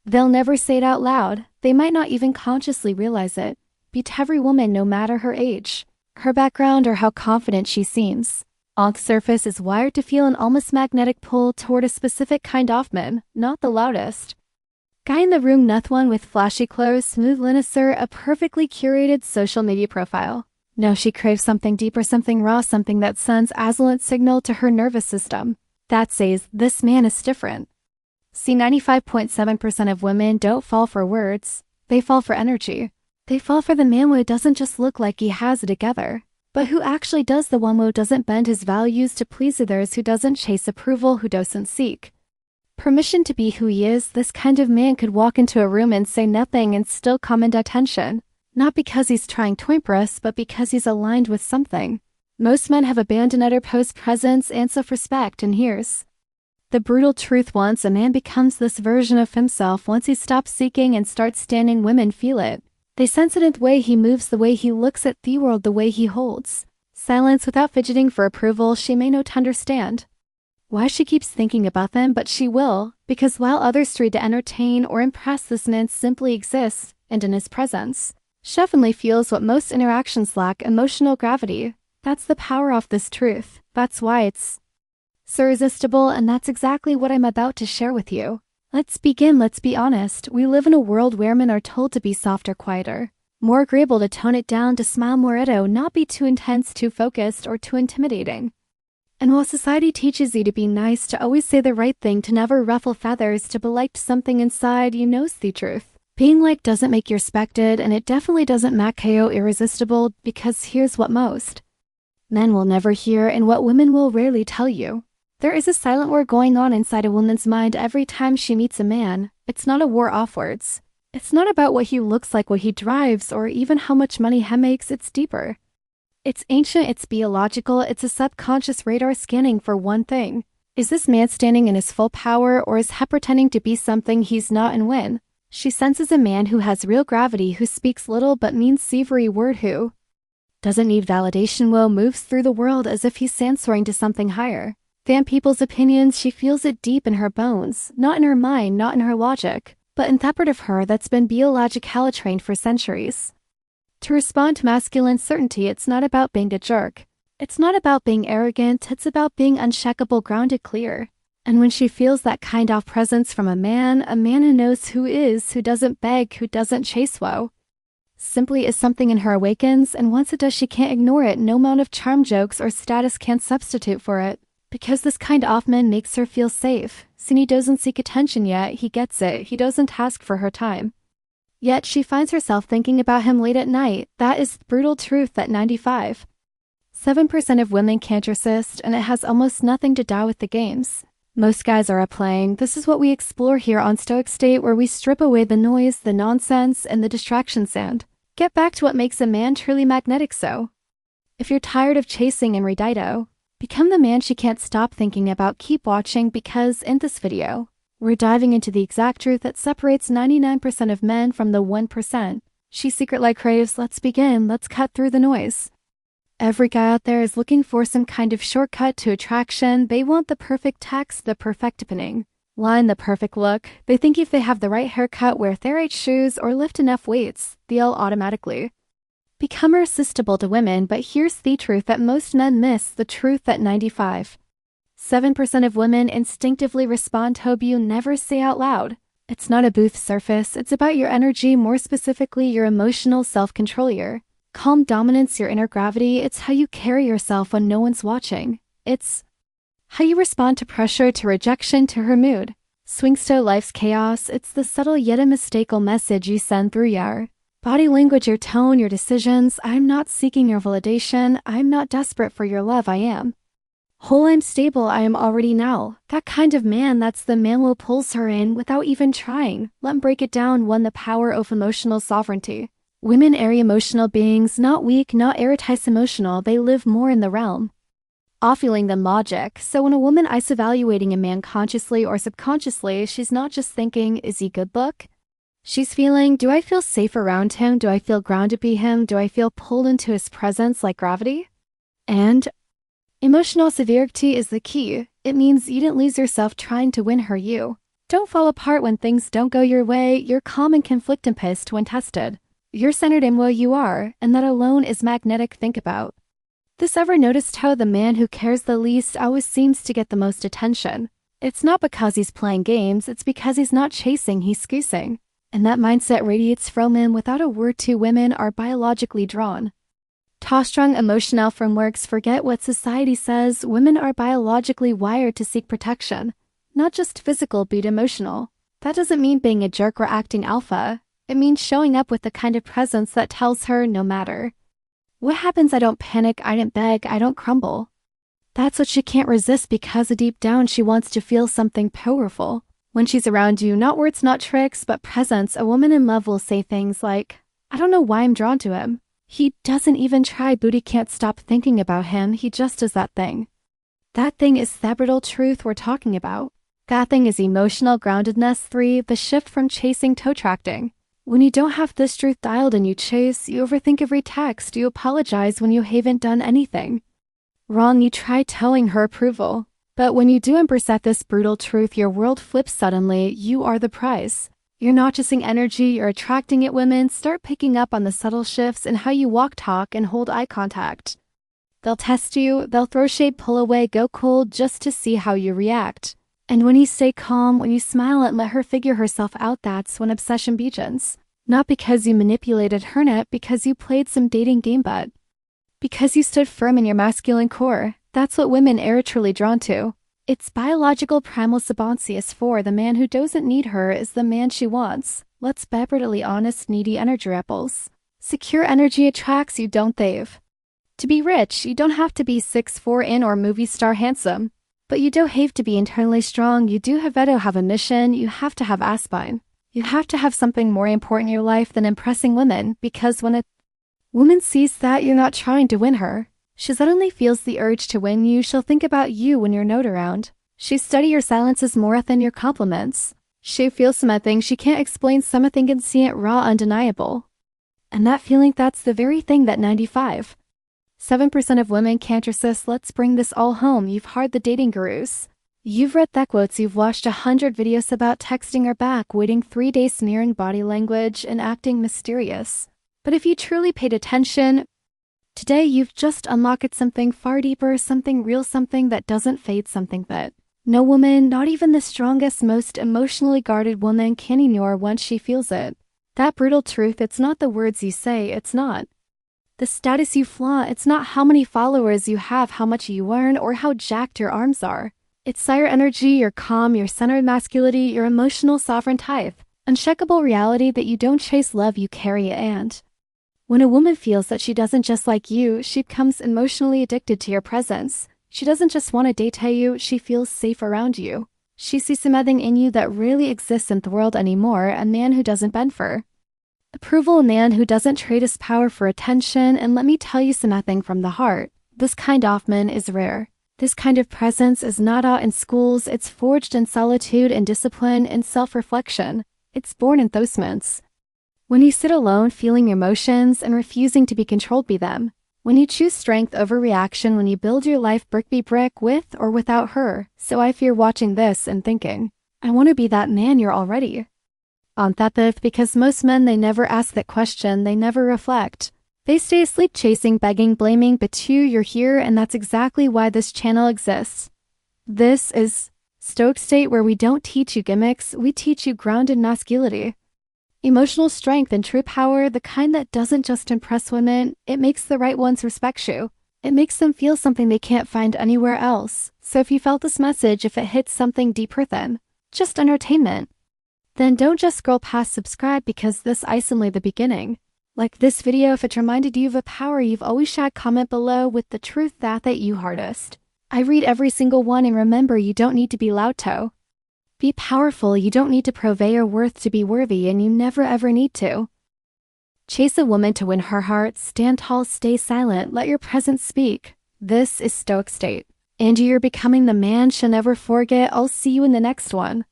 They'll never say it out loud, they might not even consciously realize it. Beat every woman no matter her age, her background, or how confident she seems. On the surface is wired to feel an almost magnetic pull toward a specific kind of man, not the loudest guy in the room, not one with flashy clothes, smooth linear, a perfectly curated social media profile. No, she craves something deeper, something raw, something that sends absolute signal to her nervous system that says, this man is different. See, 95.7% of women don't fall for words, they fall for energy. They fall for the man who doesn't just look like he has it together, but who actually does, the one who doesn't bend his values to please others, who doesn't chase approval, who doesn't seek permission to be who he is. This kind of man could walk into a room and say nothing and still command attention, not because he's trying to impress, but because he's aligned with something. Most men have abandoned utter presence and self-respect, and here's the brutal truth: once a man becomes this version of himself, once he stops seeking and starts standing, women feel it. They sense it in the way he moves, the way he looks at the world, the way he holds silence without fidgeting for approval. She may not understand why she keeps thinking about them, but she will, because while others try to entertain or impress, this man simply exists, and in his presence, she definitely feels what most interactions lack: emotional gravity. That's the power of this truth. That's why it's so irresistible, and that's exactly what I'm about to share with you. Let's begin. Let's be honest. We live in a world where men are told to be softer, quieter, more agreeable, to tone it down, to smile more, to not be too intense, too focused, or too intimidating. And while society teaches you to be nice, to always say the right thing, to never ruffle feathers, to be liked, something inside you knows the truth. Being liked doesn't make you respected, and it definitely doesn't make you irresistible, because here's what most men will never hear and what women will rarely tell you. There is a silent war going on inside a woman's mind every time she meets a man. It's not a war offwards. It's not about what he looks like, what he drives, or even how much money he makes. It's deeper. It's ancient, it's biological, it's a subconscious radar scanning for one thing. Is this man standing in his full power, or is he pretending to be something he's not? And when she senses a man who has real gravity, who speaks little but means savory word, who doesn't need validation, will moves through the world as if he's answering to something higher than people's opinions, she feels it deep in her bones, not in her mind, not in her logic, but in that part of her that's been biologically trained for centuries to respond to masculine certainty. It's not about being a jerk. It's not about being arrogant. It's about being unshakable, grounded, clear. And when she feels that kind of presence from a man who knows who is, who doesn't beg, who doesn't chase woe, simply is something in her awakens, and once it does, she can't ignore it. No amount of charm, jokes, or status can substitute for it. Because this kind of man makes her feel safe. See, he doesn't seek attention yet, he gets it. He doesn't ask for her time. Yet she finds herself thinking about him late at night. That is the brutal truth that 95.7% of women can't resist, and it has almost nothing to do with the games most guys are playing. This is what we explore here on Stoic State, where we strip away the noise, the nonsense, and the distractions and get back to what makes a man truly magnetic. So, if you're tired of chasing and redito, become the man she can't stop thinking about. Keep watching, because in this video, we're diving into the exact truth that separates 99% of men from the 1% she secretly craves. Let's begin. Let's cut through the noise. Every guy out there is looking for some kind of shortcut to attraction. They want the perfect text, the perfect opening line, the perfect look. They think if they have the right haircut, wear the right shoes, or lift enough weights, they'll automatically become irresistible to women. But here's the truth that most men miss, the truth that 95.7% of women instinctively respond to. You never say out loud. It's not a booth surface, it's about your energy, more specifically your emotional self-control, your calm dominance, your inner gravity. It's how you carry yourself when no one's watching. It's how you respond to pressure, to rejection, to her mood swings, to life's chaos. It's the subtle yet unmistakable message you send through your body language, your tone, your decisions. I'm not seeking your validation. I'm not desperate for your love. I am whole, I'm stable, I am already now. That kind of man, that's the man who pulls her in without even trying. Let me break it down. 1. The power of emotional sovereignty. Women are emotional beings, not weak, not irritated emotional. They live more in the realm of feeling than logic. So when a woman is evaluating a man consciously or subconsciously, she's not just thinking, is he good look? She's feeling, do I feel safe around him? Do I feel grounded by him? Do I feel pulled into his presence like gravity? And emotional severity is the key. It means you didn't lose yourself trying to win her. You Don't fall apart when things don't go your way. You're calm and conflict and pissed when tested. You're centered in what you are, and that alone is magnetic. Think about this. Ever noticed how the man who cares the least always seems to get the most attention? It's not because he's playing games, it's because he's not chasing, he's squeezing. And that mindset radiates from him without a word. Two women are biologically drawn. Strong emotional frameworks forget what society says. Women are biologically wired to seek protection. Not just physical, but emotional. That doesn't mean being a jerk or acting alpha. It means showing up with the kind of presence that tells her no matter what happens, I don't panic, I don't beg, I don't crumble. That's what she can't resist, because deep down she wants to feel something powerful. When she's around you, not words, not tricks, but presence, a woman in love will say things like, I don't know why I'm drawn to him. He doesn't even try, booty can't stop thinking about him, he just does that thing. That thing is the brutal truth we're talking about. That thing is emotional groundedness. 3. The shift from chasing to attracting. When you don't have this truth dialed and you chase, you overthink every text, you apologize when you haven't done anything wrong, you try towing her approval. But when you do embrace this brutal truth, your world flips suddenly. You are the prize. You're not chasing energy, you're attracting it. Women start picking up on the subtle shifts in how you walk, talk, and hold eye contact. They'll test you, they'll throw shade, pull away, go cold just to see how you react. And when you stay calm, when you smile and let her figure herself out, that's when obsession begins. Not because you manipulated her, not because you played some dating game, but because you stood firm in your masculine core. That's what women are truly drawn to. It's biological primal subconscious. 4. The man who doesn't need her is the man she wants. Let's be brutally honest, needy energy rebels. Secure energy attracts you, don't they? To be rich, you don't have to be 6'4" in or movie star handsome. But you do have to be internally strong. You do have to have a mission. You have to have a spine. You have to have something more important in your life than impressing women, because when a woman sees that you're not trying to win her, she suddenly feels the urge to win you. She'll think about you when you're not around. She study your silences more than your compliments. She feels something she can't explain, something and see it raw, undeniable. And that feeling, that's the very thing that 97% of women can't resist. Let's bring this all home. You've heard the dating gurus. You've read the quotes. You've watched 100 videos about texting her back, waiting 3 days, sneering body language, and acting mysterious. But if you truly paid attention, today you've just unlocked something far deeper, something real, something that doesn't fade, something that no woman, not even the strongest, most emotionally guarded woman, can ignore once she feels it. That brutal truth, it's not the words you say, it's not the status you flaunt, it's not how many followers you have, how much you earn, or how jacked your arms are. It's your energy, your calm, your centered masculinity, your emotional sovereign type. Unshakable reality that you don't chase love, you carry it. And when a woman feels that she doesn't just like you, she becomes emotionally addicted to your presence. She doesn't just want to date you, she feels safe around you. She sees something in you that really exists in the world anymore, a man who doesn't bend for approval, a man who doesn't trade his power for attention. And let me tell you something from the heart. This kind of man is rare. This kind of presence is not out in schools, it's forged in solitude and discipline and self-reflection. It's born in those moments when you sit alone, feeling your emotions and refusing to be controlled by them. When you choose strength over reaction, when you build your life brick by brick with or without her. So if you're watching this and thinking, I want to be that man, you're already on that path, because most men, they never ask that question, they never reflect. They stay asleep chasing, begging, blaming, but you're here, and that's exactly why this channel exists. This is Stoic State, where we don't teach you gimmicks, we teach you grounded masculinity. Emotional strength and true power, the kind that doesn't just impress women, it makes the right ones respect you. It makes them feel something they can't find anywhere else. So if you felt this message, if it hits something deeper than just entertainment, then don't just scroll past subscribe, because this is only the beginning. Like this video, if it reminded you of a power you've always had, comment below with the truth that you hardest. I read every single one, and remember, you don't need to be loud to be powerful. You don't need to prove your worth to be worthy, and you never ever need to chase a woman to win her heart. Stand tall, stay silent, let your presence speak. This is Stoic State, and you're becoming the man she'll never forget. I'll see you in the next one.